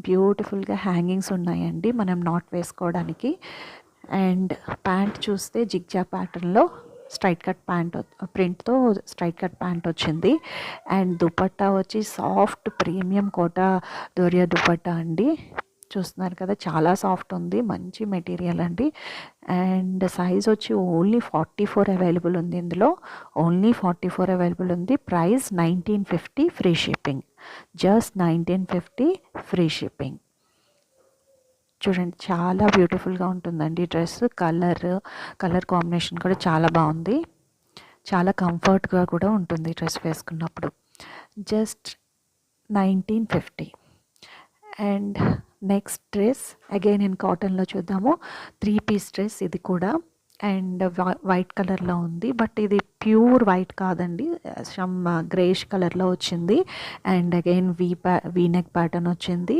బ్యూటిఫుల్గా హ్యాంగింగ్స్ ఉన్నాయండి మనం నాట్ వేసుకోవడానికి. అండ్ ప్యాంట్ చూస్తే జిగ్జా ప్యాటర్న్లో స్ట్రైట్ కట్ ప్యాంట్ ప్రింట్తో స్ట్రైట్ కట్ ప్యాంట్ వచ్చింది. అండ్ దుపట్టా వచ్చి సాఫ్ట్ ప్రీమియం కోటా దొరియా దుపట్టా అండి. చూస్తున్నారు కదా, చాలా సాఫ్ట్ ఉంది, మంచి మెటీరియల్ అండి. అండ్ సైజ్ వచ్చి ఓన్లీ 44 అవైలబుల్ ఉంది ఇందులో. ఓన్లీ 44 అవైలబుల్ ఉంది. Price 1950 free shipping. Just 1950 free shipping. చూడండి చాలా బ్యూటిఫుల్గా ఉంటుందండి డ్రెస్. కలర్ కాంబినేషన్ కూడా చాలా బాగుంది. చాలా కంఫర్ట్గా కూడా ఉంటుంది డ్రెస్ వేసుకున్నప్పుడు. Just 1950. And next dress again in కాటన్లో చూద్దాము. 3 పీస్ డ్రెస్ ఇది కూడా. అండ్ వైట్ కలర్లో ఉంది, బట్ ఇది ప్యూర్ వైట్ కాదండి, సమ్ గ్రేష్ కలర్లో వచ్చింది. And again V neck pattern వచ్చింది.